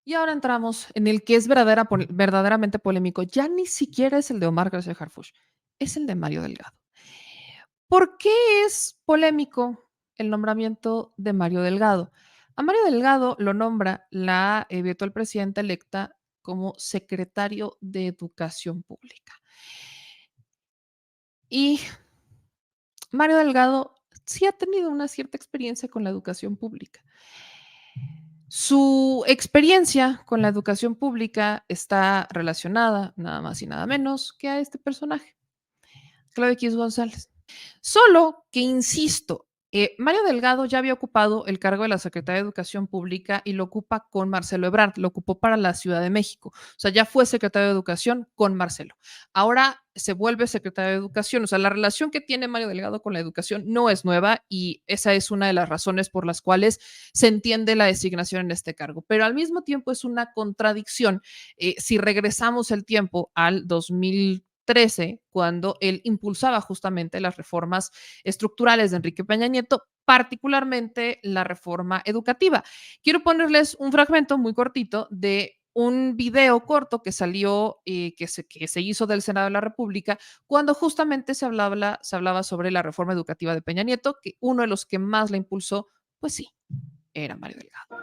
Y ahora entramos en el que es verdaderamente polémico. Ya ni siquiera es el de Omar García Harfuch, es el de Mario Delgado. ¿Por qué es polémico el nombramiento de Mario Delgado? A Mario Delgado lo nombra la virtual presidenta electa como secretario de Educación Pública. Y Mario Delgado sí ha tenido una cierta experiencia con la educación pública. Su experiencia con la educación pública está relacionada nada más y nada menos que a este personaje, Claudio X González. Solo que, insisto, Mario Delgado ya había ocupado el cargo de la Secretaría de Educación Pública y lo ocupa con Marcelo Ebrard, lo ocupó para la Ciudad de México. O sea, ya fue secretario de Educación con Marcelo. Ahora se vuelve secretario de Educación. O sea, la relación que tiene Mario Delgado con la educación no es nueva y esa es una de las razones por las cuales se entiende la designación en este cargo. Pero al mismo tiempo es una contradicción si regresamos el tiempo al 2013, cuando él impulsaba justamente las reformas estructurales de Enrique Peña Nieto, particularmente la reforma educativa. Quiero ponerles un fragmento muy cortito de un video corto que salió, que se hizo del Senado de la República, cuando justamente se hablaba sobre la reforma educativa de Peña Nieto, que uno de los que más la impulsó, pues sí, era Mario Delgado.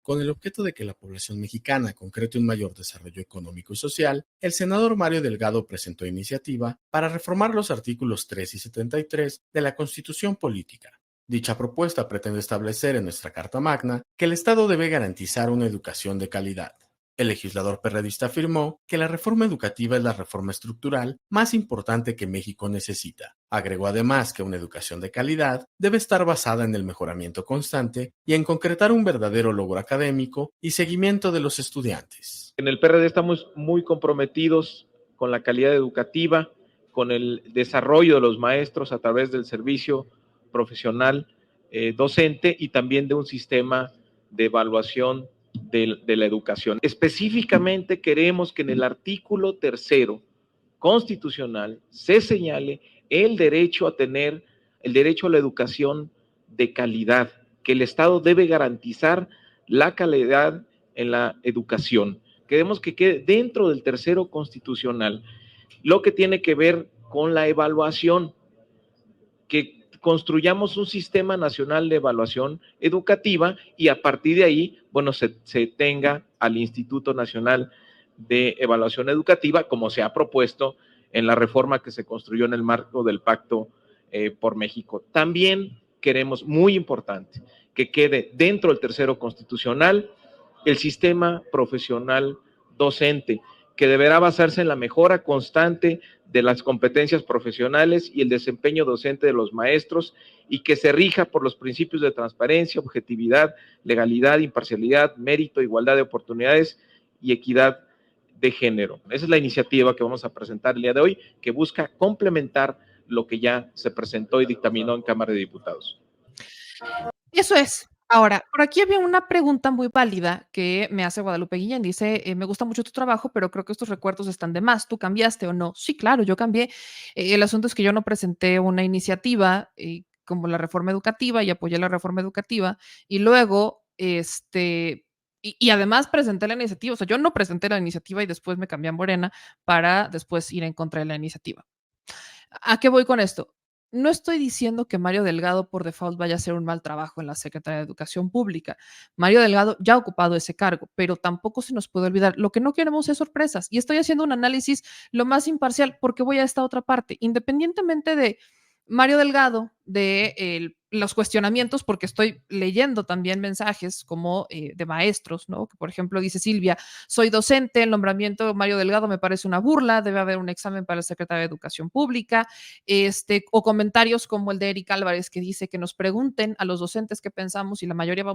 Con el objeto de que la población mexicana concrete un mayor desarrollo económico y social, el senador Mario Delgado presentó iniciativa para reformar los artículos 3 y 73 de la Constitución Política. Dicha propuesta pretende establecer en nuestra Carta Magna que el Estado debe garantizar una educación de calidad. El legislador perredista afirmó que la reforma educativa es la reforma estructural más importante que México necesita. Agregó además que una educación de calidad debe estar basada en el mejoramiento constante y en concretar un verdadero logro académico y seguimiento de los estudiantes. En el PRD estamos muy comprometidos con la calidad educativa, con el desarrollo de los maestros a través del servicio profesional docente y también de un sistema de evaluación de la educación. Específicamente queremos que en el artículo 3 constitucional se señale el derecho a tener, el derecho a la educación de calidad, que el Estado debe garantizar la calidad en la educación. Queremos que quede dentro del 3 constitucional lo que tiene que ver con la evaluación, que construyamos un sistema nacional de evaluación educativa y a partir de ahí, bueno, se tenga al Instituto Nacional de Evaluación Educativa, como se ha propuesto en la reforma que se construyó en el marco del Pacto por México. También queremos, muy importante, que quede dentro del 3 constitucional el sistema profesional docente, que deberá basarse en la mejora constante de las competencias profesionales y el desempeño docente de los maestros y que se rija por los principios de transparencia, objetividad, legalidad, imparcialidad, mérito, igualdad de oportunidades y equidad de género. Esa es la iniciativa que vamos a presentar el día de hoy, que busca complementar lo que ya se presentó y dictaminó en Cámara de Diputados. Eso es. Ahora, por aquí había una pregunta muy válida que me hace Guadalupe Guillén. Dice, me gusta mucho tu trabajo, pero creo que estos recuerdos están de más. ¿Tú cambiaste o no? Sí, claro, yo cambié. El asunto es que yo no presenté una iniciativa como la reforma educativa y apoyé la reforma educativa y luego, y además presenté la iniciativa. O sea, yo no presenté la iniciativa y después me cambié a Morena para después ir en contra de la iniciativa. ¿A qué voy con esto? No estoy diciendo que Mario Delgado por default vaya a hacer un mal trabajo en la Secretaría de Educación Pública. Mario Delgado ya ha ocupado ese cargo, pero tampoco se nos puede olvidar. Lo que no queremos es sorpresas. Y estoy haciendo un análisis lo más imparcial porque voy a esta otra parte. Independientemente de Mario Delgado, de los cuestionamientos, porque estoy leyendo también mensajes como de maestros, ¿no? Que por ejemplo dice Silvia, soy docente, el nombramiento de Mario Delgado me parece una burla, debe haber un examen para el secretario de Educación Pública, o comentarios como el de Eric Álvarez que dice que nos pregunten a los docentes qué pensamos y la mayoría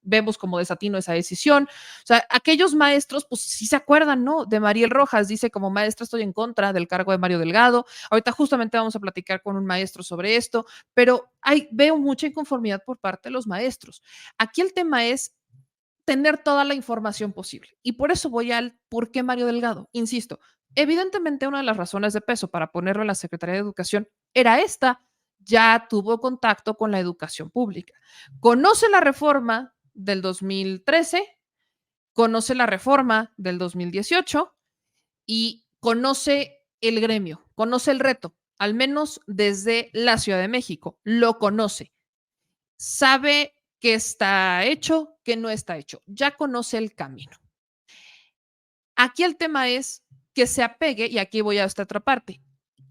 vemos como desatino esa decisión. O sea, aquellos maestros, pues sí se acuerdan, ¿no? De Mariel Rojas, dice como maestra estoy en contra del cargo de Mario Delgado. Ahorita justamente vamos a platicar con un maestro sobre esto, pero veo mucha inconformidad por parte de los maestros. Aquí el tema es tener toda la información posible. Y por eso voy al por qué Mario Delgado. Insisto, Evidentemente, una de las razones de peso para ponerlo en la Secretaría de Educación era esta. Ya tuvo contacto con la educación pública. Conoce la reforma del 2013, conoce la reforma del 2018 y conoce el gremio, conoce el reto, al menos desde la Ciudad de México, lo conoce, sabe qué está hecho, qué no está hecho, ya conoce el camino. Aquí el tema es que se apegue, y aquí voy a esta otra parte.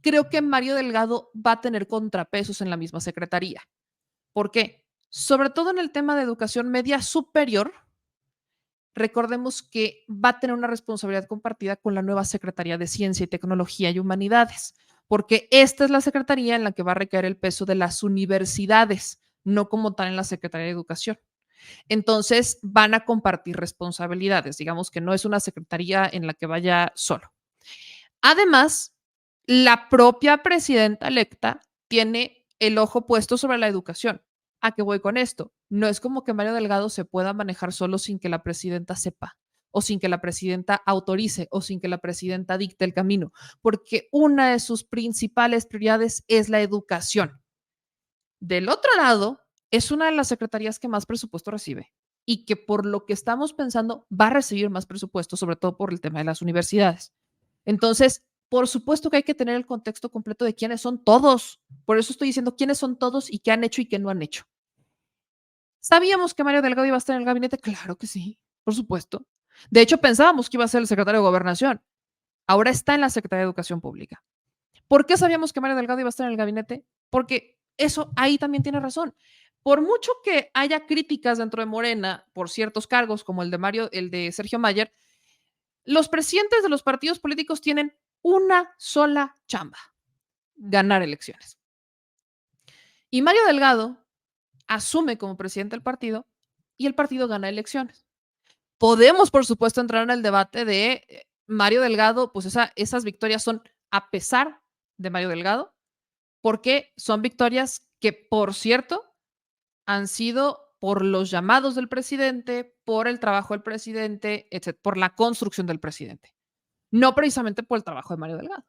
Creo que Mario Delgado va a tener contrapesos en la misma secretaría. ¿Por qué? Sobre todo en el tema de educación media superior, recordemos que va a tener una responsabilidad compartida con la nueva Secretaría de Ciencia y Tecnología y Humanidades, porque esta es la secretaría en la que va a recaer el peso de las universidades, no como tal en la Secretaría de Educación. Entonces van a compartir responsabilidades, digamos que no es una secretaría en la que vaya solo. Además, la propia presidenta electa tiene el ojo puesto sobre la educación. ¿A qué voy con esto? No es como que Mario Delgado se pueda manejar solo sin que la presidenta sepa, o sin que la presidenta autorice, o sin que la presidenta dicte el camino, porque una de sus principales prioridades es la educación. Del otro lado, es una de las secretarías que más presupuesto recibe y que por lo que estamos pensando va a recibir más presupuesto, sobre todo por el tema de las universidades. Entonces, por supuesto que hay que tener el contexto completo de quiénes son todos. Por eso estoy diciendo quiénes son todos y qué han hecho y qué no han hecho. ¿Sabíamos que Mario Delgado iba a estar en el gabinete? Claro que sí, por supuesto. De hecho, pensábamos que iba a ser el secretario de Gobernación. Ahora está en la Secretaría de Educación Pública. ¿Por qué sabíamos que Mario Delgado iba a estar en el gabinete? Porque eso ahí también tiene razón. Por mucho que haya críticas dentro de Morena por ciertos cargos, como el de Sergio Mayer, los presidentes de los partidos políticos tienen una sola chamba: ganar elecciones. Y Mario Delgado asume como presidente del partido y el partido gana elecciones. Podemos, por supuesto, entrar en el debate de Mario Delgado, pues esas victorias son a pesar de Mario Delgado, porque son victorias que, por cierto, han sido por los llamados del presidente, por el trabajo del presidente, etc., por la construcción del presidente, no precisamente por el trabajo de Mario Delgado.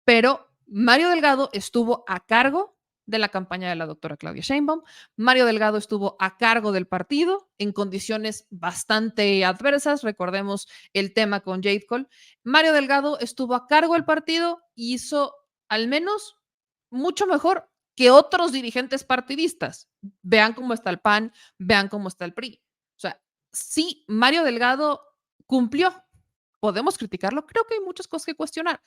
Pero Mario Delgado estuvo a cargo de la campaña de la doctora Claudia Sheinbaum. Mario Delgado estuvo a cargo del partido en condiciones bastante adversas. Recordemos el tema con Jade Cole. Mario Delgado estuvo a cargo del partido y hizo al menos mucho mejor que otros dirigentes partidistas. Vean cómo está el PAN, vean cómo está el PRI. O sea, sí, Mario Delgado cumplió. ¿Podemos criticarlo? Creo que hay muchas cosas que cuestionar.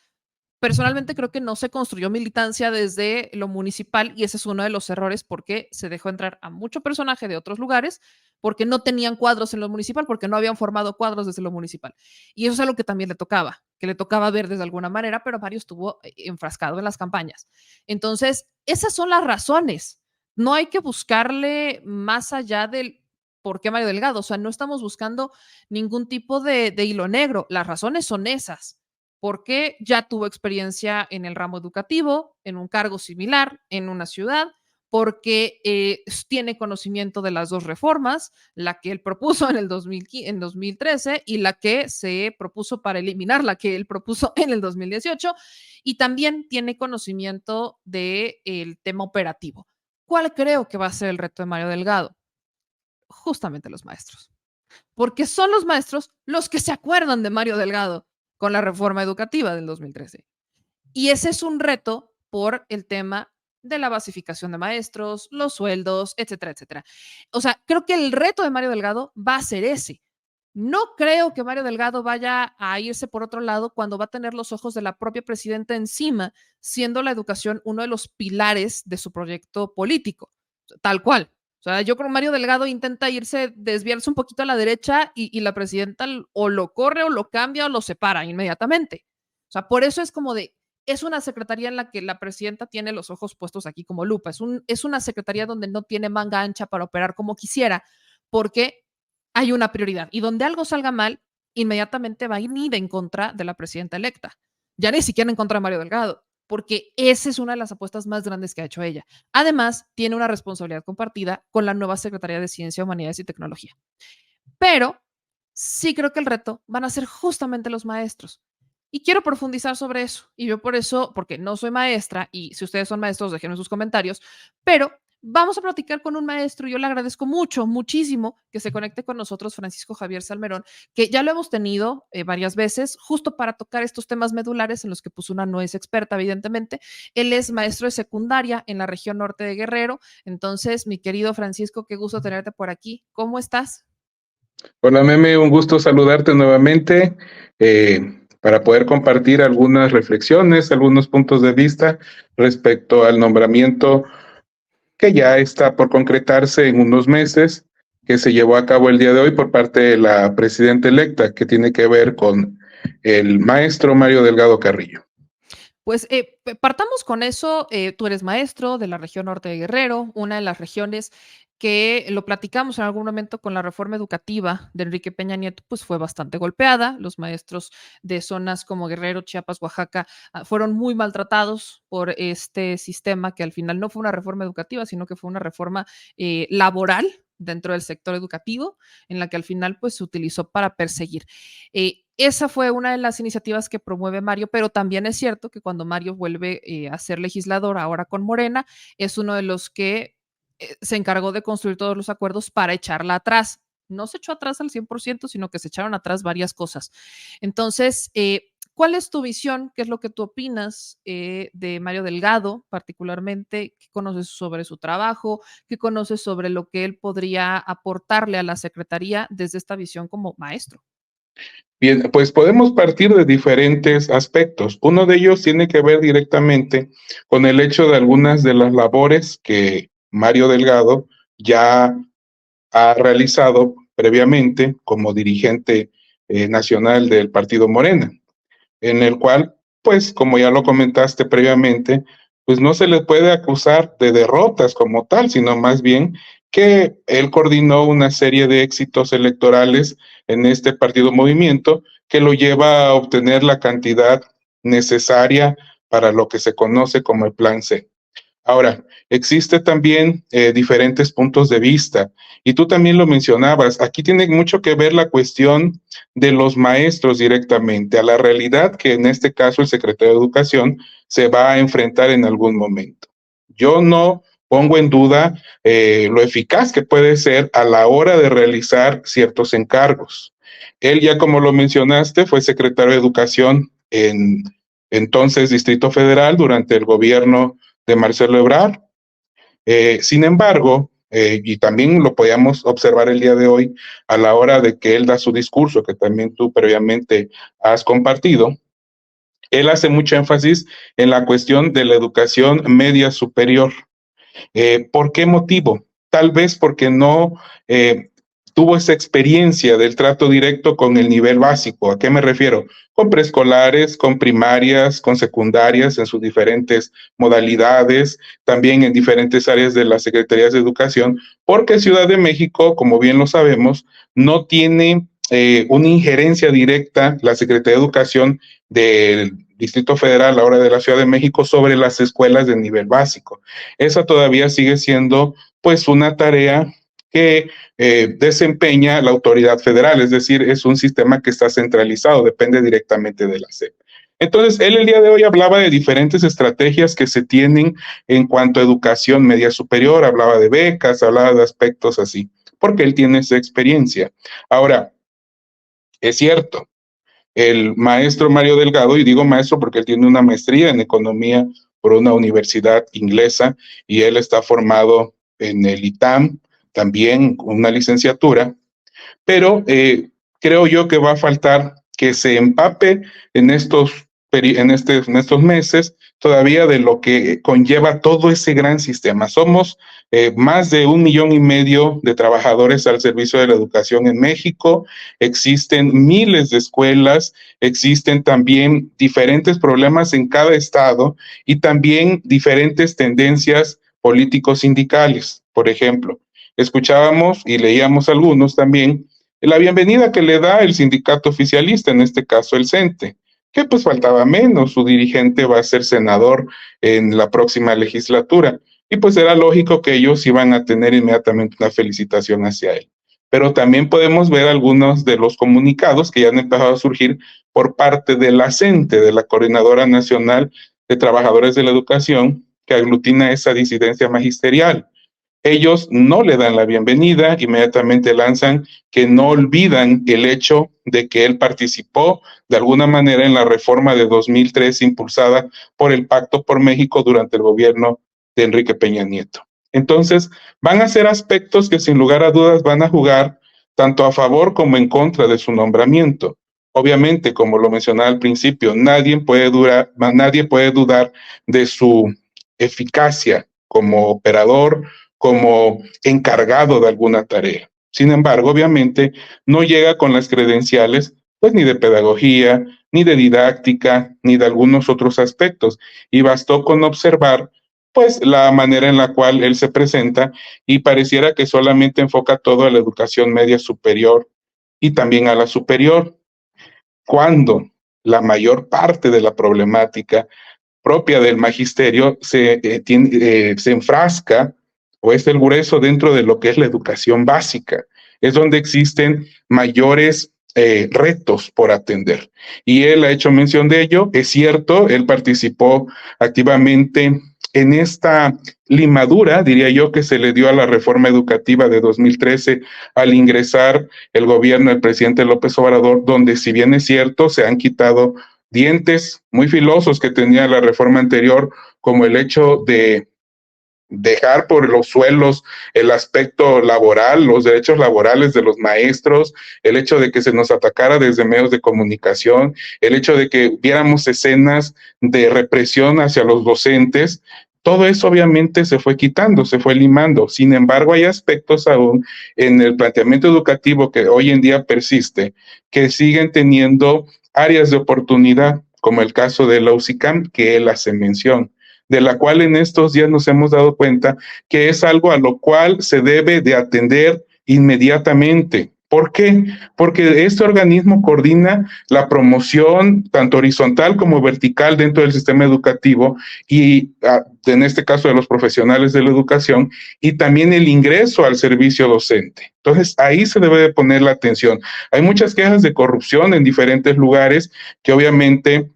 Personalmente creo que no se construyó militancia desde lo municipal y ese es uno de los errores, porque se dejó entrar a mucho personaje de otros lugares, porque no tenían cuadros en lo municipal, porque no habían formado cuadros desde lo municipal. Y eso es algo que también le tocaba, que le tocaba ver de alguna manera, pero Mario estuvo enfrascado en las campañas. Entonces, esas son las razones. No hay que buscarle más allá del por qué Mario Delgado. O sea, no estamos buscando ningún tipo de hilo negro. Las razones son esas, porque ya tuvo experiencia en el ramo educativo, en un cargo similar en una ciudad, porque tiene conocimiento de las dos reformas, la que él propuso en el 2013 y la que se propuso para eliminar, la que él propuso en el 2018, y también tiene conocimiento del tema operativo. ¿Cuál creo que va a ser el reto de Mario Delgado? Justamente los maestros, porque son los maestros los que se acuerdan de Mario Delgado con la reforma educativa del 2013. Y ese es un reto por el tema de la basificación de maestros, los sueldos, etcétera, etcétera. O sea, creo que el reto de Mario Delgado va a ser ese. No creo que Mario Delgado vaya a irse por otro lado cuando va a tener los ojos de la propia presidenta encima, siendo la educación uno de los pilares de su proyecto político, tal cual. O sea, yo creo que Mario Delgado intenta desviarse un poquito a la derecha y la presidenta o lo corre o lo cambia o lo separa inmediatamente. O sea, por eso es como es una secretaría en la que la presidenta tiene los ojos puestos aquí como lupa. Es una secretaría donde no tiene manga ancha para operar como quisiera, porque hay una prioridad. Y donde algo salga mal, inmediatamente va a ir en contra de la presidenta electa. Ya ni siquiera en contra de Mario Delgado, porque esa es una de las apuestas más grandes que ha hecho ella. Además, tiene una responsabilidad compartida con la nueva Secretaría de Ciencia, Humanidades y Tecnología. Pero sí creo que el reto van a ser justamente los maestros. Y quiero profundizar sobre eso. Y yo por eso, porque no soy maestra, y si ustedes son maestros, déjenme sus comentarios, pero vamos a platicar con un maestro. Yo le agradezco mucho, muchísimo que se conecte con nosotros, Francisco Javier Salmerón, que ya lo hemos tenido varias veces, justo para tocar estos temas medulares en los que pues una no es experta, evidentemente. Él es maestro de secundaria en la región norte de Guerrero. Entonces, mi querido Francisco, qué gusto tenerte por aquí. ¿Cómo estás? Hola Meme, un gusto saludarte nuevamente para poder compartir algunas reflexiones, algunos puntos de vista respecto al nombramiento que ya está por concretarse en unos meses, que se llevó a cabo el día de hoy por parte de la presidenta electa, que tiene que ver con el maestro Mario Delgado Carrillo. Pues partamos con eso. Tú eres maestro de la región norte de Guerrero, una de las regiones que lo platicamos en algún momento con la reforma educativa de Enrique Peña Nieto, pues fue bastante golpeada. Los maestros de zonas como Guerrero, Chiapas, Oaxaca, fueron muy maltratados por este sistema que al final no fue una reforma educativa, sino que fue una reforma laboral dentro del sector educativo, en la que al final pues se utilizó para perseguir. Esa fue una de las iniciativas que promueve Mario, pero también es cierto que cuando Mario vuelve a ser legislador ahora con Morena, es uno de los que se encargó de construir todos los acuerdos para echarla atrás. No se echó atrás al 100%, sino que se echaron atrás varias cosas. Entonces, ¿cuál es tu visión? ¿Qué es lo que tú opinas de Mario Delgado, particularmente? ¿Qué conoces sobre su trabajo? ¿Qué conoces sobre lo que él podría aportarle a la Secretaría desde esta visión como maestro? Bien, pues podemos partir de diferentes aspectos. Uno de ellos tiene que ver directamente con el hecho de algunas de las labores que Mario Delgado ya ha realizado previamente como dirigente nacional del partido Morena, en el cual, pues, como ya lo comentaste previamente, pues no se le puede acusar de derrotas como tal, sino más bien que él coordinó una serie de éxitos electorales en este partido movimiento que lo lleva a obtener la cantidad necesaria para lo que se conoce como el Plan C. Ahora, existe también diferentes puntos de vista y tú también lo mencionabas. Aquí tiene mucho que ver la cuestión de los maestros directamente, a la realidad que en este caso el secretario de Educación se va a enfrentar en algún momento. Yo no pongo en duda lo eficaz que puede ser a la hora de realizar ciertos encargos. Él ya como lo mencionaste fue secretario de Educación en entonces Distrito Federal durante el gobierno de Marcelo Ebrard. Sin embargo, y también lo podíamos observar el día de hoy a la hora de que él da su discurso, que también tú previamente has compartido, él hace mucho énfasis en la cuestión de la educación media superior. ¿Por qué motivo? Tal vez porque no tuvo esa experiencia del trato directo con el nivel básico. ¿A qué me refiero? Con preescolares, con primarias, con secundarias en sus diferentes modalidades, también en diferentes áreas de las secretarías de educación, porque Ciudad de México, como bien lo sabemos, no tiene una injerencia directa la Secretaría de Educación del Distrito Federal, ahora de la Ciudad de México, sobre las escuelas de nivel básico. Esa todavía sigue siendo pues una tarea que desempeña la autoridad federal, es decir, es un sistema que está centralizado, depende directamente de la SEP. Entonces, él el día de hoy hablaba de diferentes estrategias que se tienen en cuanto a educación media superior, hablaba de becas, hablaba de aspectos así, porque él tiene esa experiencia. Ahora, es cierto, el maestro Mario Delgado, y digo maestro porque él tiene una maestría en economía por una universidad inglesa y él está formado en el ITAM, también una licenciatura, pero creo yo que va a faltar que se empape en estos meses todavía de lo que conlleva todo ese gran sistema. Somos más de 1,5 millones de trabajadores al servicio de la educación en México, existen miles de escuelas, existen también diferentes problemas en cada estado y también diferentes tendencias políticos sindicales. Por ejemplo, escuchábamos y leíamos algunos también la bienvenida que le da el sindicato oficialista, en este caso el CENTE, que pues faltaba menos, su dirigente va a ser senador en la próxima legislatura, y pues era lógico que ellos iban a tener inmediatamente una felicitación hacia él. pero también podemos ver algunos de los comunicados que ya han empezado a surgir por parte de la CENTE, de la Coordinadora Nacional de Trabajadores de la Educación, que aglutina esa disidencia magisterial. Ellos no le dan la bienvenida, inmediatamente lanzan que no olvidan el hecho de que él participó de alguna manera en la reforma de 2003 impulsada por el Pacto por México durante el gobierno de Enrique Peña Nieto. Entonces, van a ser aspectos que sin lugar a dudas van a jugar tanto a favor como en contra de su nombramiento. Obviamente, como lo mencionaba al principio, nadie puede dudar de su eficacia como operador, como encargado de alguna tarea. Sin embargo, obviamente, no llega con las credenciales, pues ni de pedagogía, ni de didáctica, ni de algunos otros aspectos. Y bastó con observar, pues, la manera en la cual él se presenta y pareciera que solamente enfoca todo a la educación media superior y también a la superior, cuando la mayor parte de la problemática propia del magisterio se enfrasca o es el grueso dentro de lo que es la educación básica. Es donde existen mayores retos por atender. Y él ha hecho mención de ello. Es cierto, él participó activamente en esta limadura, diría yo, que se le dio a la reforma educativa de 2013 al ingresar el gobierno del presidente López Obrador, donde si bien es cierto, se han quitado dientes muy filosos que tenía la reforma anterior, como el hecho de dejar por los suelos el aspecto laboral, los derechos laborales de los maestros, el hecho de que se nos atacara desde medios de comunicación, el hecho de que viéramos escenas de represión hacia los docentes. Todo eso obviamente se fue quitando, se fue limando. Sin embargo, hay aspectos aún en el planteamiento educativo que hoy en día persiste, que siguen teniendo áreas de oportunidad, como el caso de la UCICAM, que él hace mención, de la cual en estos días nos hemos dado cuenta que es algo a lo cual se debe de atender inmediatamente. ¿Por qué? Porque este organismo coordina la promoción tanto horizontal como vertical dentro del sistema educativo y en este caso de los profesionales de la educación y también el ingreso al servicio docente. Entonces ahí se debe de poner la atención. Hay muchas quejas de corrupción en diferentes lugares que obviamente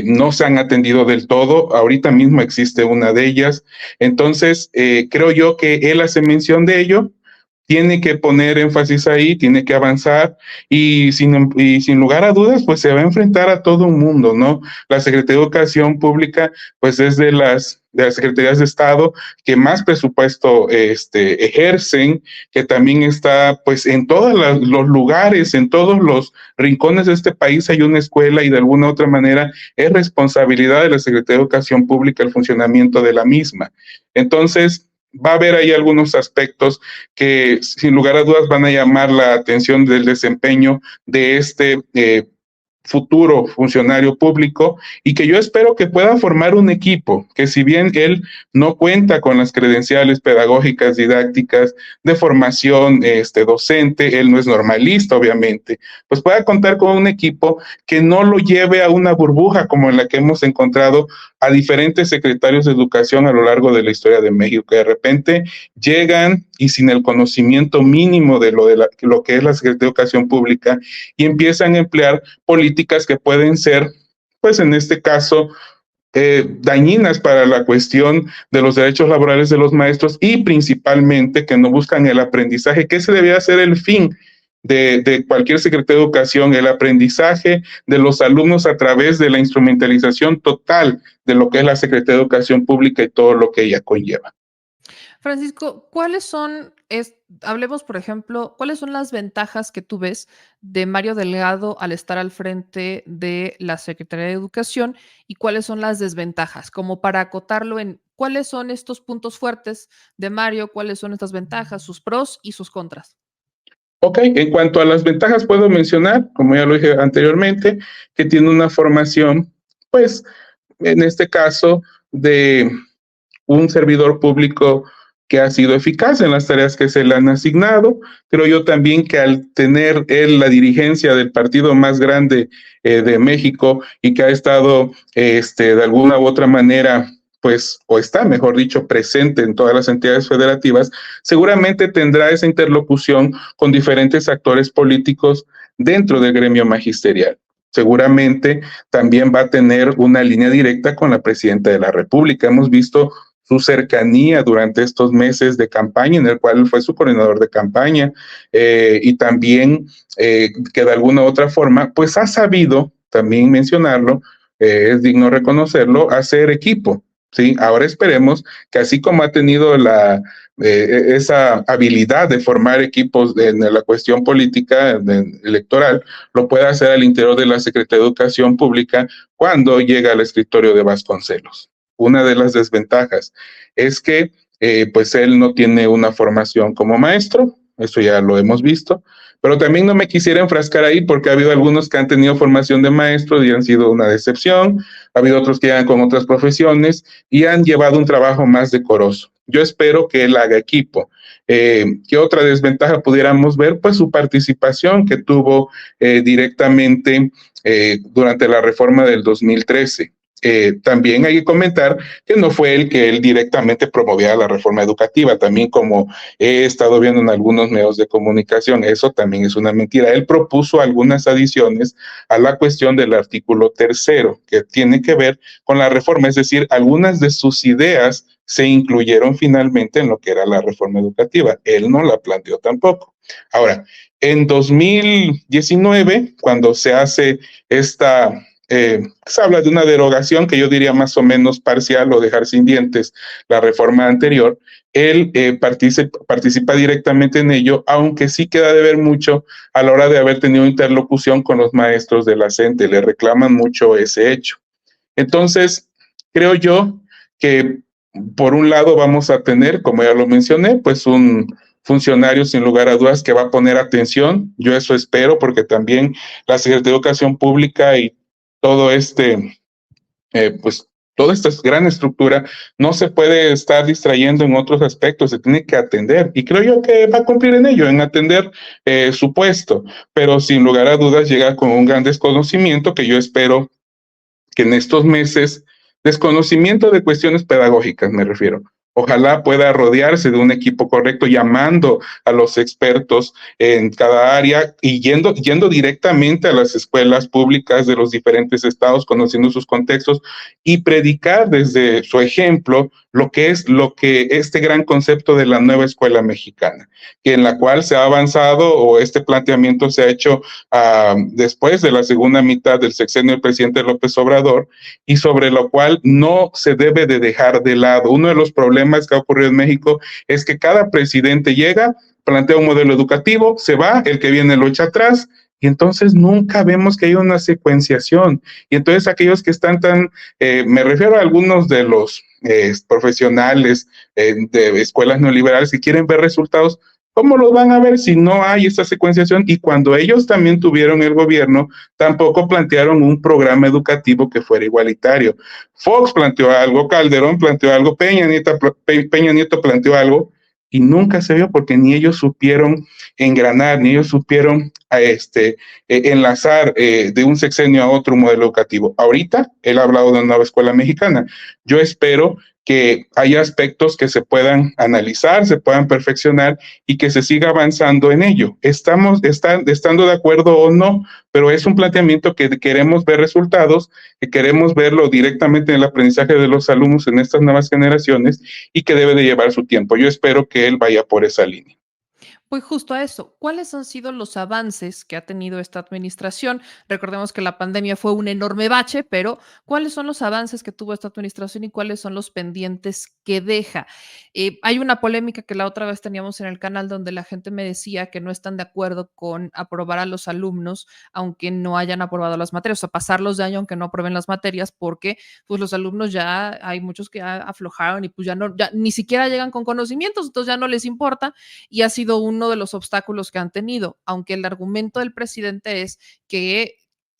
no se han atendido del todo. Ahorita mismo existe una de ellas. Entonces, creo yo que él hace mención de ello, tiene que poner énfasis ahí, tiene que avanzar y sin lugar a dudas, pues se va a enfrentar a todo un mundo, ¿no? La Secretaría de Educación Pública, pues es de las Secretarías de Estado que más presupuesto ejercen, que también está pues en todos los lugares, en todos los rincones de este país hay una escuela y de alguna u otra manera es responsabilidad de la Secretaría de Educación Pública el funcionamiento de la misma. Entonces, va a haber ahí algunos aspectos que sin lugar a dudas van a llamar la atención del desempeño de este futuro funcionario público y que yo espero que pueda formar un equipo que si bien él no cuenta con las credenciales pedagógicas, didácticas, de formación docente, él no es normalista obviamente, pues pueda contar con un equipo que no lo lleve a una burbuja como en la que hemos encontrado a diferentes secretarios de educación a lo largo de la historia de México, que de repente llegan y sin el conocimiento mínimo de lo que es la Secretaría de Educación Pública y empiezan a emplear políticas que pueden ser, pues en este caso, dañinas para la cuestión de los derechos laborales de los maestros y principalmente que no buscan el aprendizaje, que ese debía ser el fin de cualquier Secretaría de Educación, el aprendizaje de los alumnos a través de la instrumentalización total de lo que es la Secretaría de Educación Pública y todo lo que ella conlleva. Francisco, hablemos, por ejemplo, ¿cuáles son las ventajas que tú ves de Mario Delgado al estar al frente de la Secretaría de Educación y cuáles son las desventajas? Como para acotarlo en cuáles son estos puntos fuertes de Mario, cuáles son estas ventajas, sus pros y sus contras. Ok, en cuanto a las ventajas puedo mencionar, como ya lo dije anteriormente, que tiene una formación, pues, en este caso, de un servidor público que ha sido eficaz en las tareas que se le han asignado. Creo yo también que al tener él la dirigencia del partido más grande de México y que ha estado de alguna u otra manera pues, o está, mejor dicho, presente en todas las entidades federativas, seguramente tendrá esa interlocución con diferentes actores políticos dentro del gremio magisterial. Seguramente también va a tener una línea directa con la presidenta de la República. Hemos visto su cercanía durante estos meses de campaña, en el cual fue su coordinador de campaña, y también que de alguna u otra forma, pues ha sabido, también mencionarlo, es digno reconocerlo, hacer equipo. ¿Sí? Ahora esperemos que así como ha tenido esa habilidad de formar equipos en la cuestión política electoral, lo pueda hacer al interior de la Secretaría de Educación Pública cuando llega al escritorio de Vasconcelos. Una de las desventajas es que pues él no tiene una formación como maestro, eso ya lo hemos visto, pero también no me quisiera enfrascar ahí porque ha habido algunos que han tenido formación de maestros y han sido una decepción, ha habido otros que llegan con otras profesiones y han llevado un trabajo más decoroso. Yo espero que él haga equipo. ¿Qué otra desventaja pudiéramos ver? Pues su participación que tuvo directamente durante la reforma del 2013. También hay que comentar que no fue él que él directamente promovía la reforma educativa, también como he estado viendo en algunos medios de comunicación, eso también es una mentira. Él propuso algunas adiciones a la cuestión del artículo 3º, que tiene que ver con la reforma, es decir, algunas de sus ideas se incluyeron finalmente en lo que era la reforma educativa. Él no la planteó tampoco. Ahora, en 2019, cuando se hace esta se habla de una derogación que yo diría más o menos parcial o dejar sin dientes la reforma anterior, él participa directamente en ello, aunque sí queda de ver mucho a la hora de haber tenido interlocución con los maestros de la CENTE, le reclaman mucho ese hecho. Entonces, creo yo que por un lado vamos a tener, como ya lo mencioné, pues un funcionario sin lugar a dudas que va a poner atención, yo eso espero, porque también la Secretaría de Educación Pública y todo pues toda esta gran estructura no se puede estar distrayendo en otros aspectos, se tiene que atender y creo yo que va a cumplir en ello, en atender su puesto, pero sin lugar a dudas llega con un gran desconocimiento que yo espero que en estos meses, desconocimiento de cuestiones pedagógicas me refiero, ojalá pueda rodearse de un equipo correcto, llamando a los expertos en cada área y yendo directamente a las escuelas públicas de los diferentes estados, conociendo sus contextos y predicar desde su ejemplo lo que este gran concepto de la nueva escuela mexicana, que en la cual se ha avanzado o este planteamiento se ha hecho después de la segunda mitad del sexenio del presidente López Obrador y sobre lo cual no se debe de dejar de lado. Uno de los problemas que ha ocurrido en México es que cada presidente llega, plantea un modelo educativo, se va, el que viene lo echa atrás, y entonces nunca vemos que haya una secuenciación. Y entonces aquellos que están me refiero a algunos de los profesionales de escuelas neoliberales que quieren ver resultados, ¿cómo los van a ver si no hay esta secuenciación? Y cuando ellos también tuvieron el gobierno, tampoco plantearon un programa educativo que fuera igualitario. Fox planteó algo, Calderón planteó algo, Peña Nieto planteó algo, y nunca se vio porque ni ellos supieron engranar, ni ellos supieron enlazar de un sexenio a otro modelo educativo. Ahorita él ha hablado de una nueva escuela mexicana. Yo espero que haya aspectos que se puedan analizar, se puedan perfeccionar y que se siga avanzando en ello. Estando de acuerdo o no, pero es un planteamiento que queremos ver resultados, que queremos verlo directamente en el aprendizaje de los alumnos en estas nuevas generaciones y que debe de llevar su tiempo. Yo espero que él vaya por esa línea. Pues justo a eso, ¿cuáles han sido los avances que ha tenido esta administración? Recordemos que la pandemia fue un enorme bache, pero ¿cuáles son los avances que tuvo esta administración y cuáles son los pendientes que deja? Hay una polémica que la otra vez teníamos en el canal donde la gente me decía que no están de acuerdo con aprobar a los alumnos aunque no hayan aprobado las materias, o sea, pasarlos de año aunque no aprueben las materias, porque pues los alumnos ya hay muchos que ya aflojaron y pues ya no, ya ni siquiera llegan con conocimientos, entonces ya no les importa y ha sido uno de los obstáculos que han tenido, aunque el argumento del presidente es que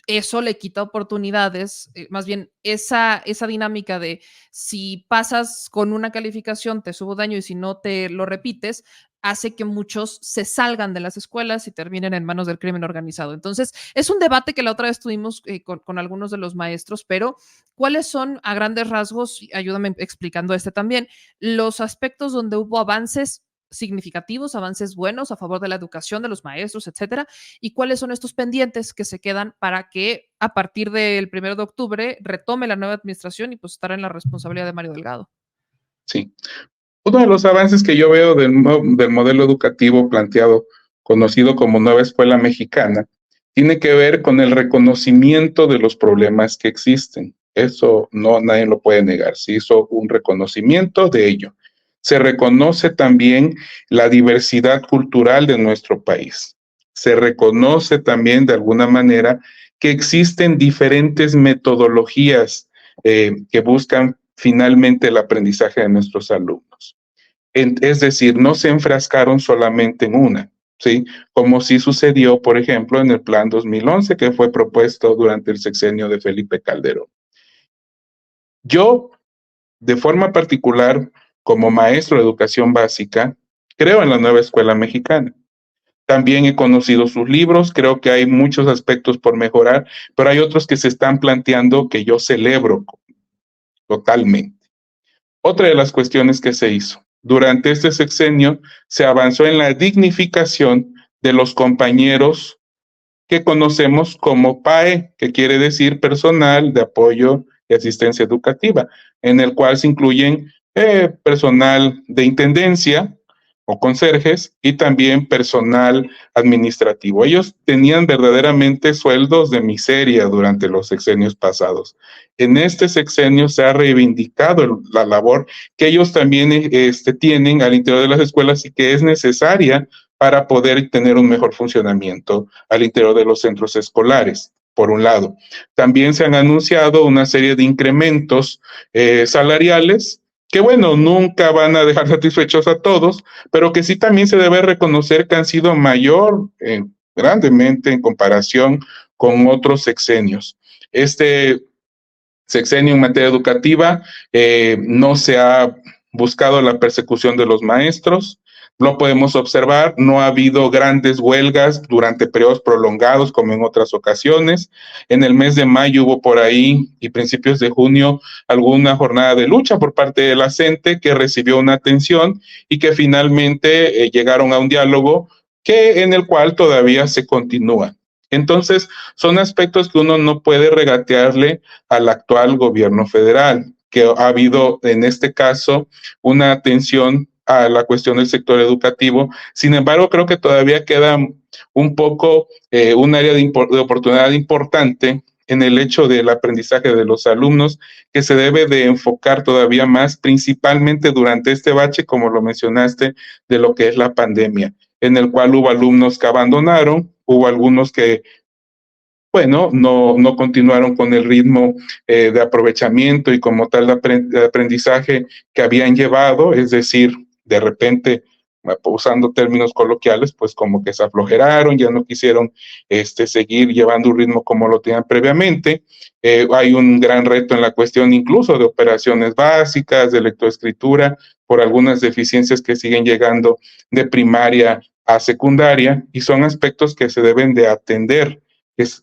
eso le quita oportunidades, más bien esa dinámica de si pasas con una calificación te subo daño y si no te lo repites, hace que muchos se salgan de las escuelas y terminen en manos del crimen organizado. Entonces, es un debate que la otra vez tuvimos con algunos de los maestros, pero ¿cuáles son a grandes rasgos? Ayúdame explicando también, los aspectos donde hubo avances significativos, avances buenos a favor de la educación de los maestros, etcétera, y cuáles son estos pendientes que se quedan para que a partir del 1 de octubre retome la nueva administración y pues estar en la responsabilidad de Mario Delgado. Sí. Uno de los avances que yo veo del modelo educativo planteado, conocido como Nueva Escuela Mexicana, tiene que ver con el reconocimiento de los problemas que existen. Eso no, nadie lo puede negar. Se hizo un reconocimiento de ello. Se reconoce también la diversidad cultural de nuestro país. Se reconoce también de alguna manera que existen diferentes metodologías que buscan finalmente el aprendizaje de nuestros alumnos. Es decir, no se enfrascaron solamente en una, ¿sí? Como sí sucedió, por ejemplo, en el Plan 2011, que fue propuesto durante el sexenio de Felipe Calderón. Yo, de forma particular, como maestro de educación básica, creo en la Nueva Escuela Mexicana. También he conocido sus libros, creo que hay muchos aspectos por mejorar, pero hay otros que se están planteando que yo celebro totalmente. Otra de las cuestiones que se hizo. Durante este sexenio se avanzó en la dignificación de los compañeros que conocemos como PAE, que quiere decir personal de apoyo y asistencia educativa, en el cual se incluyen personal de intendencia o conserjes y también personal administrativo. Ellos tenían verdaderamente sueldos de miseria durante los sexenios pasados. En este sexenio se ha reivindicado la labor que ellos también tienen al interior de las escuelas y que es necesaria para poder tener un mejor funcionamiento al interior de los centros escolares, por un lado. También se han anunciado una serie de incrementos salariales que, bueno, nunca van a dejar satisfechos a todos, pero que sí también se debe reconocer que han sido mayor grandemente en comparación con otros sexenios. Este sexenio en materia educativa no se ha buscado la persecución de los maestros. Lo podemos observar, no ha habido grandes huelgas durante periodos prolongados como en otras ocasiones. En el mes de mayo hubo por ahí y principios de junio alguna jornada de lucha por parte de la CENTE que recibió una atención y que finalmente llegaron a un diálogo en el cual todavía se continúa. Entonces, son aspectos que uno no puede regatearle al actual gobierno federal, que ha habido en este caso una atención a la cuestión del sector educativo. Sin embargo, creo que todavía queda un poco un área de oportunidad importante en el hecho del aprendizaje de los alumnos, que se debe de enfocar todavía más, principalmente durante este bache, como lo mencionaste, de lo que es la pandemia, en el cual hubo alumnos que abandonaron, hubo algunos que bueno, no continuaron con el ritmo de aprovechamiento y como tal de aprendizaje que habían llevado, es decir, de repente, usando términos coloquiales, pues como que se aflojeraron, ya no quisieron seguir llevando un ritmo como lo tenían previamente. Hay un gran reto en la cuestión incluso de operaciones básicas, de lectoescritura, por algunas deficiencias que siguen llegando de primaria a secundaria y son aspectos que se deben de atender,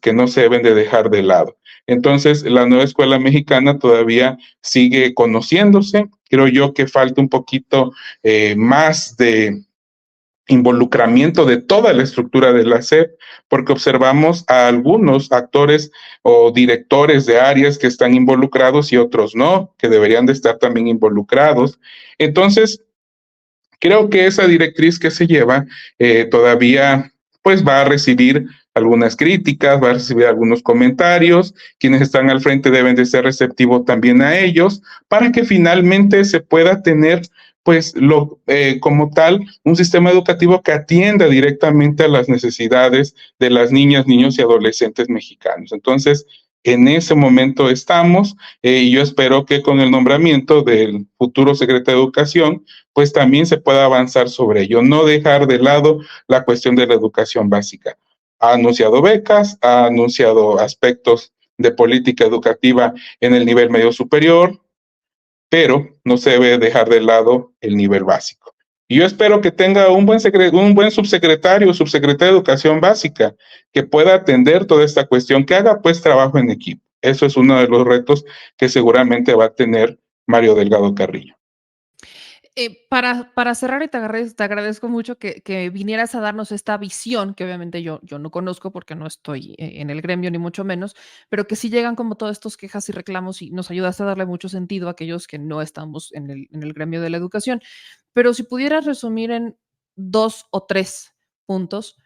que no se deben de dejar de lado. Entonces, la Nueva Escuela Mexicana todavía sigue conociéndose. Creo yo que falta un poquito más de involucramiento de toda la estructura de la SEP, porque observamos a algunos actores o directores de áreas que están involucrados y otros no, que deberían de estar también involucrados. Entonces, creo que esa directriz que se lleva todavía pues va a recibir algunas críticas, va a recibir algunos comentarios, quienes están al frente deben de ser receptivos también a ellos, para que finalmente se pueda tener pues como tal un sistema educativo que atienda directamente a las necesidades de las niñas, niños y adolescentes mexicanos. Entonces, en ese momento estamos y yo espero que con el nombramiento del futuro secretario de Educación, pues también se pueda avanzar sobre ello, no dejar de lado la cuestión de la educación básica. Ha anunciado becas, ha anunciado aspectos de política educativa en el nivel medio superior, pero no se debe dejar de lado el nivel básico. Y yo espero que tenga un buen subsecretario o subsecretaria de Educación Básica que pueda atender toda esta cuestión, que haga pues trabajo en equipo. Eso es uno de los retos que seguramente va a tener Mario Delgado Carrillo. Para cerrar, y te agradezco mucho que vinieras a darnos esta visión, que obviamente yo no conozco porque no estoy en el gremio, ni mucho menos, pero que sí llegan como todos estos quejas y reclamos y nos ayudaste a darle mucho sentido a aquellos que no estamos en el gremio de la educación. Pero si pudieras resumir en 2 o 3 puntos,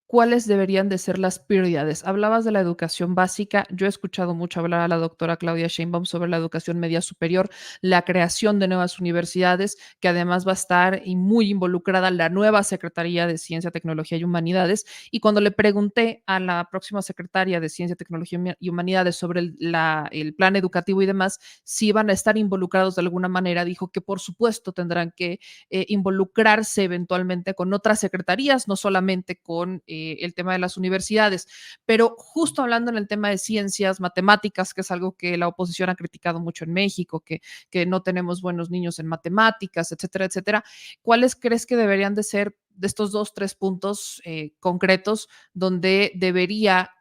¿cuáles deberían de ser las prioridades? Hablabas de la educación básica. Yo he escuchado mucho hablar a la doctora Claudia Sheinbaum sobre la educación media superior, la creación de nuevas universidades, que además va a estar y muy involucrada la nueva Secretaría de Ciencia, Tecnología y Humanidades. Y cuando le pregunté a la próxima secretaria de Ciencia, Tecnología y Humanidades sobre el plan educativo y demás, si iban a estar involucrados de alguna manera, dijo que por supuesto tendrán que involucrarse eventualmente con otras secretarías, no solamente con el tema de las universidades, pero justo hablando en el tema de ciencias, matemáticas, que es algo que la oposición ha criticado mucho en México, que no tenemos buenos niños en matemáticas, etcétera, etcétera. ¿Cuáles crees que deberían de ser de estos 2, 3 puntos concretos donde debería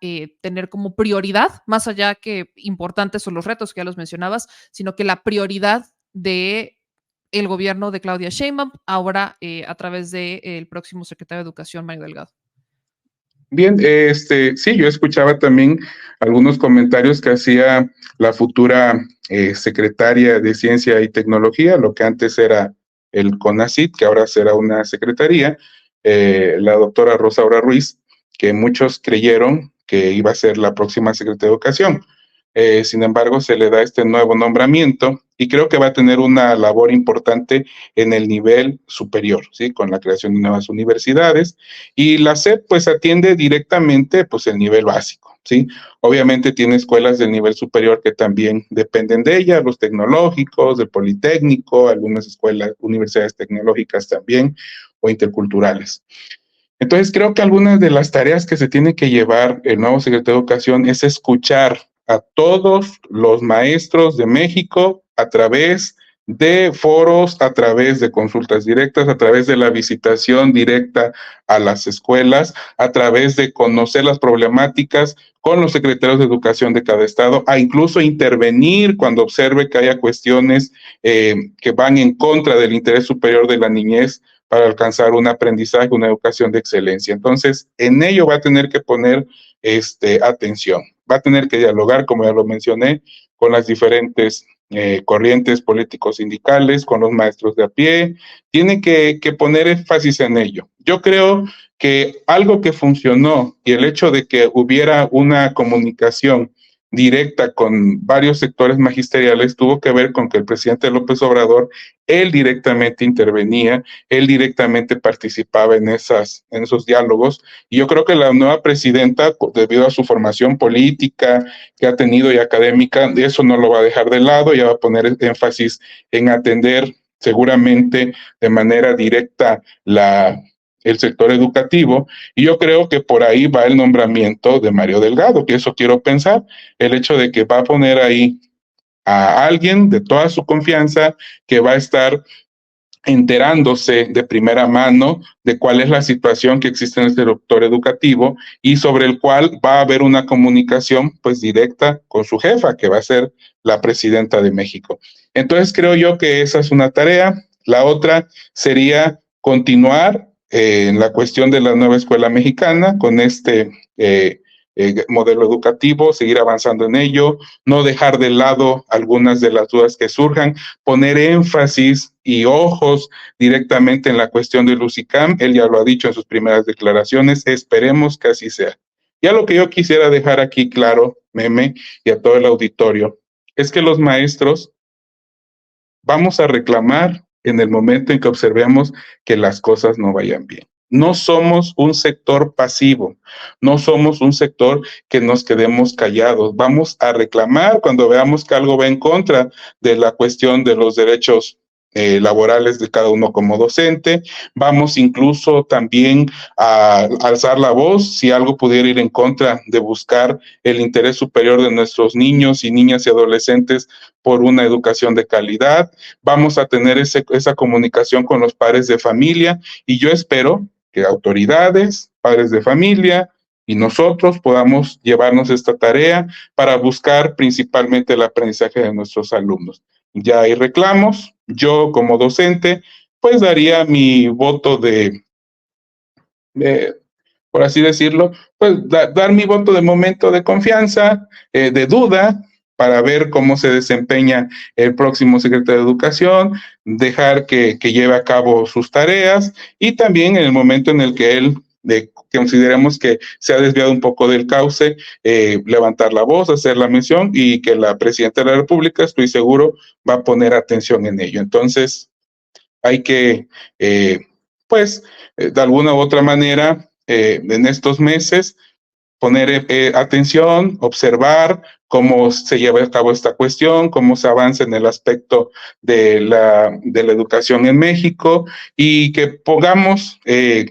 tener como prioridad, más allá que importantes son los retos que ya los mencionabas, sino que la prioridad de el gobierno de Claudia Sheinbaum, ahora a través del próximo secretario de Educación, Mario Delgado? Bien, sí, yo escuchaba también algunos comentarios que hacía la futura secretaria de Ciencia y Tecnología, lo que antes era el CONACYT, que ahora será una secretaría, la doctora Rosaura Ruiz, que muchos creyeron que iba a ser la próxima secretaria de Educación. Sin embargo, se le da este nuevo nombramiento y creo que va a tener una labor importante en el nivel superior, ¿sí? Con la creación de nuevas universidades, y la SEP pues atiende directamente pues el nivel básico, ¿sí? Obviamente tiene escuelas del nivel superior que también dependen de ella, los tecnológicos, del Politécnico, algunas escuelas, universidades tecnológicas también, o interculturales. Entonces, creo que algunas de las tareas que se tiene que llevar el nuevo secretario de Educación es escuchar a todos los maestros de México a través de foros, a través de consultas directas, a través de la visitación directa a las escuelas, a través de conocer las problemáticas con los secretarios de educación de cada estado, a incluso intervenir cuando observe que haya cuestiones que van en contra del interés superior de la niñez para alcanzar un aprendizaje, una educación de excelencia. Entonces, en ello va a tener que poner atención, va a tener que dialogar, como ya lo mencioné, con las diferentes corrientes políticos sindicales, con los maestros de a pie, tiene que poner énfasis en ello. Yo creo que algo que funcionó y el hecho de que hubiera una comunicación directa con varios sectores magisteriales tuvo que ver con que el presidente López Obrador, él directamente intervenía, él directamente participaba en esos diálogos, y yo creo que la nueva presidenta, debido a su formación política que ha tenido y académica, eso no lo va a dejar de lado, ya va a poner énfasis en atender seguramente de manera directa el sector educativo, y yo creo que por ahí va el nombramiento de Mario Delgado, que eso quiero pensar, el hecho de que va a poner ahí a alguien de toda su confianza que va a estar enterándose de primera mano de cuál es la situación que existe en el sector educativo y sobre el cual va a haber una comunicación pues directa con su jefa, que va a ser la presidenta de México. Entonces creo yo que esa es una tarea. La otra sería continuar en la cuestión de la nueva escuela mexicana con este modelo educativo, seguir avanzando en ello, no dejar de lado algunas de las dudas que surjan, poner énfasis y ojos directamente en la cuestión de Lusicam. Él ya lo ha dicho en sus primeras declaraciones, esperemos que así sea. Ya lo que yo quisiera dejar aquí claro, Meme, y a todo el auditorio, es que los maestros vamos a reclamar en el momento en que observemos que las cosas no vayan bien. No somos un sector pasivo, no somos un sector que nos quedemos callados. Vamos a reclamar cuando veamos que algo va en contra de la cuestión de los derechos laborales de cada uno como docente. Vamos incluso también a alzar la voz si algo pudiera ir en contra de buscar el interés superior de nuestros niños y niñas y adolescentes por una educación de calidad. Vamos a tener esa comunicación con los padres de familia y yo espero que autoridades, padres de familia y nosotros podamos llevarnos esta tarea para buscar principalmente el aprendizaje de nuestros alumnos. Ya hay reclamos, yo como docente, pues daría mi voto por así decirlo, pues dar mi voto de momento de confianza, de duda, para ver cómo se desempeña el próximo secretario de Educación, dejar que lleve a cabo sus tareas y también en el momento en el que él consideremos que se ha desviado un poco del cauce, levantar la voz, hacer la mención y que la presidenta de la República, estoy seguro, va a poner atención en ello. Entonces, hay que, pues, de alguna u otra manera, en estos meses, poner atención, observar cómo se lleva a cabo esta cuestión, cómo se avanza en el aspecto de la educación en México y que pongamos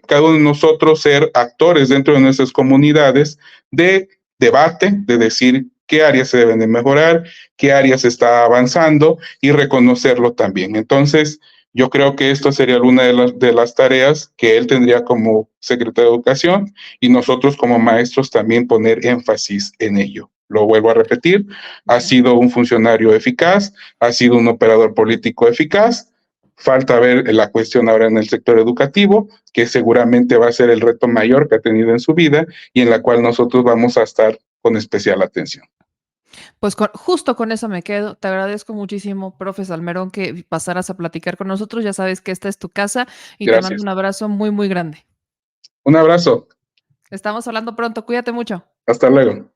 cada uno de nosotros ser actores dentro de nuestras comunidades de debate, de decir qué áreas se deben de mejorar, qué áreas está avanzando y reconocerlo también. Entonces, yo creo que esto sería una de las tareas que él tendría como secretario de Educación y nosotros como maestros también poner énfasis en ello. Lo vuelvo a repetir, ha sido un funcionario eficaz, ha sido un operador político eficaz. Falta ver la cuestión ahora en el sector educativo, que seguramente va a ser el reto mayor que ha tenido en su vida y en la cual nosotros vamos a estar con especial atención. Pues justo con eso me quedo. Te agradezco muchísimo, profe Salmerón, que pasaras a platicar con nosotros. Ya sabes que esta es tu casa y te mando Gracias. un abrazo muy, muy grande. Un abrazo. Estamos hablando pronto. Cuídate mucho. Hasta luego.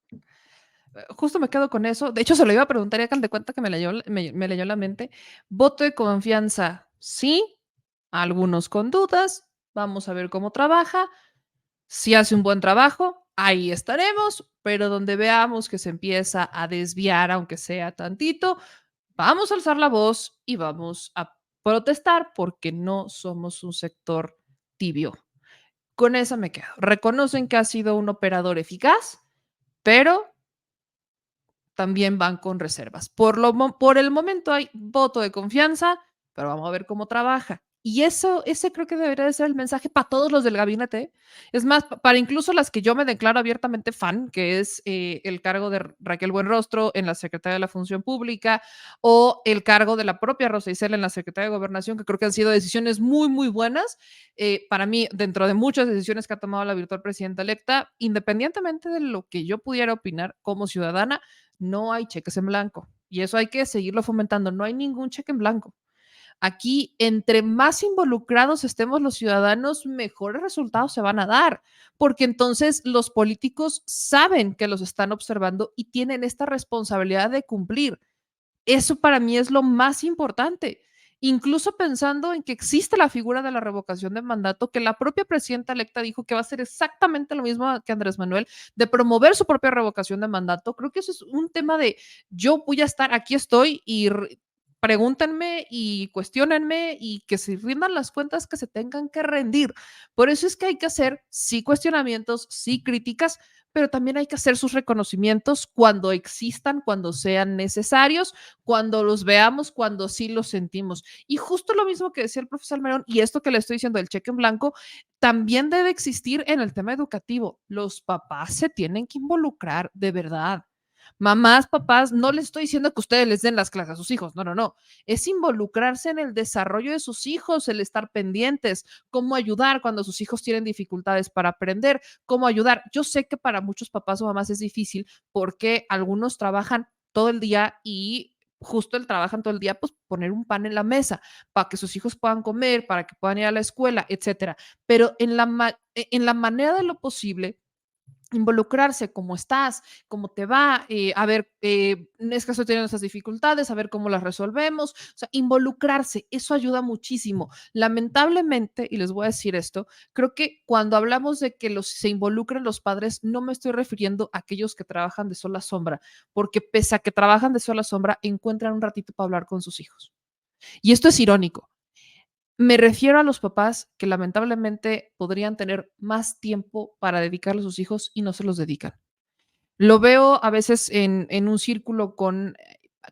Justo me quedo con eso. De hecho, se lo iba a preguntar y hagan de cuenta que me leyó la mente. Voto de confianza, sí. Algunos con dudas. Vamos a ver cómo trabaja. Si hace un buen trabajo, ahí estaremos. Pero donde veamos que se empieza a desviar, aunque sea tantito, vamos a alzar la voz y vamos a protestar porque no somos un sector tibio. Con esa me quedo. Reconocen que ha sido un operador eficaz, pero también van con reservas. Por el momento hay voto de confianza, pero vamos a ver cómo trabaja. Y ese creo que debería de ser el mensaje para todos los del gabinete. Es más, para incluso las que yo me declaro abiertamente fan, que es el cargo de Raquel Buenrostro en la Secretaría de la Función Pública o el cargo de la propia Rosa Isela en la Secretaría de Gobernación, que creo que han sido decisiones muy, muy buenas. Para mí, dentro de muchas decisiones que ha tomado la virtual presidenta electa, independientemente de lo que yo pudiera opinar como ciudadana, no hay cheques en blanco y eso hay que seguirlo fomentando. No hay ningún cheque en blanco. Aquí, entre más involucrados estemos los ciudadanos, mejores resultados se van a dar, porque entonces los políticos saben que los están observando y tienen esta responsabilidad de cumplir. Eso para mí es lo más importante. Incluso pensando en que existe la figura de la revocación de mandato, que la propia presidenta electa dijo que va a hacer exactamente lo mismo que Andrés Manuel, de promover su propia revocación de mandato. Creo que eso es un tema de yo voy a estar, aquí estoy y pregúntenme y cuestionenme y que se rindan las cuentas que se tengan que rendir. Por eso es que hay que hacer sí cuestionamientos, sí críticas, pero también hay que hacer sus reconocimientos cuando existan, cuando sean necesarios, cuando los veamos, cuando sí los sentimos. Y justo lo mismo que decía el profesor Almerón, y esto que le estoy diciendo del cheque en blanco, también debe existir en el tema educativo. Los papás se tienen que involucrar de verdad. Mamás, papás, no les estoy diciendo que ustedes les den las clases a sus hijos, no, no, no. Es involucrarse en el desarrollo de sus hijos, el estar pendientes, cómo ayudar cuando sus hijos tienen dificultades para aprender, cómo ayudar. Yo sé que para muchos papás o mamás es difícil porque algunos trabajan todo el día y justo el trabajan todo el día, pues poner un pan en la mesa para que sus hijos puedan comer, para que puedan ir a la escuela, etcétera. Pero en la manera de lo posible, involucrarse, cómo estás, cómo te va, a ver, es que estoy teniendo esas dificultades, a ver cómo las resolvemos, o sea, involucrarse, eso ayuda muchísimo. Lamentablemente, y les voy a decir esto, creo que cuando hablamos de que se involucren los padres, no me estoy refiriendo a aquellos que trabajan de sola sombra, porque pese a que trabajan de sola sombra, encuentran un ratito para hablar con sus hijos. Y esto es irónico. Me refiero a los papás que lamentablemente podrían tener más tiempo para dedicarle a sus hijos y no se los dedican. Lo veo a veces en un círculo con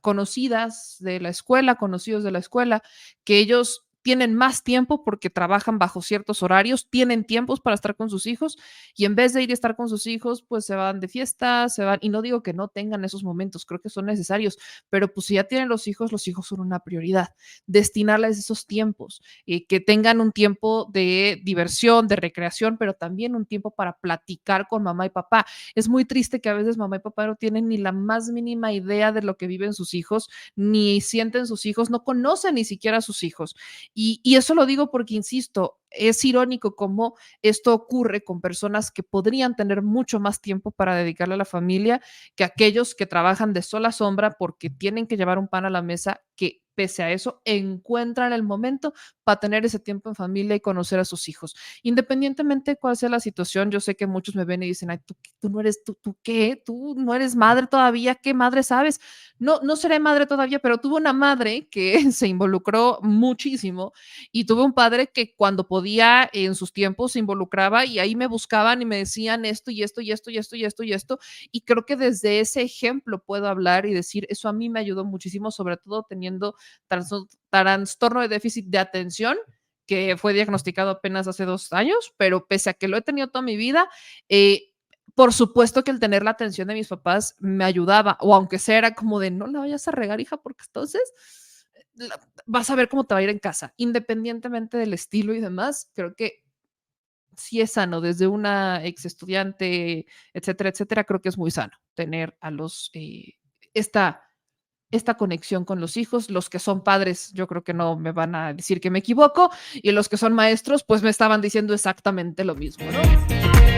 conocidas de la escuela, conocidos de la escuela, que ellos tienen más tiempo porque trabajan bajo ciertos horarios, tienen tiempos para estar con sus hijos y en vez de ir a estar con sus hijos, pues se van de fiesta, se van, y no digo que no tengan esos momentos, creo que son necesarios, pero pues si ya tienen los hijos son una prioridad. Destinarles esos tiempos, que tengan un tiempo de diversión, de recreación, pero también un tiempo para platicar con mamá y papá. Es muy triste que a veces mamá y papá no tienen ni la más mínima idea de lo que viven sus hijos, ni sienten sus hijos, no conocen ni siquiera a sus hijos. Y eso lo digo porque, insisto, es irónico cómo esto ocurre con personas que podrían tener mucho más tiempo para dedicarle a la familia que aquellos que trabajan de sol a sombra porque tienen que llevar un pan a la mesa, que pese a eso encuentran el momento para tener ese tiempo en familia y conocer a sus hijos. Independientemente de cuál sea la situación, yo sé que muchos me ven y dicen, ay, tú no eres, tú qué, tú no eres madre todavía, ¿qué madre sabes? No, no seré madre todavía, pero tuve una madre que se involucró muchísimo y tuve un padre que cuando podía en sus tiempos se involucraba y ahí me buscaban y me decían esto y esto y esto y esto y esto y esto. Y creo que desde ese ejemplo puedo hablar y decir, eso a mí me ayudó muchísimo, sobre todo teniendo trastorno de déficit de atención, que fue diagnosticado apenas hace 2 años, pero pese a que lo he tenido toda mi vida, por supuesto que el tener la atención de mis papás me ayudaba, o aunque sea era como de no la vayas a regar, hija, porque entonces vas a ver cómo te va a ir en casa, independientemente del estilo y demás. Creo que sí es sano, desde una ex estudiante, etcétera, etcétera, creo que es muy sano tener a esta, esta conexión con los hijos. Los que son padres, yo creo que no me van a decir que me equivoco, y los que son maestros, pues me estaban diciendo exactamente lo mismo, ¿no?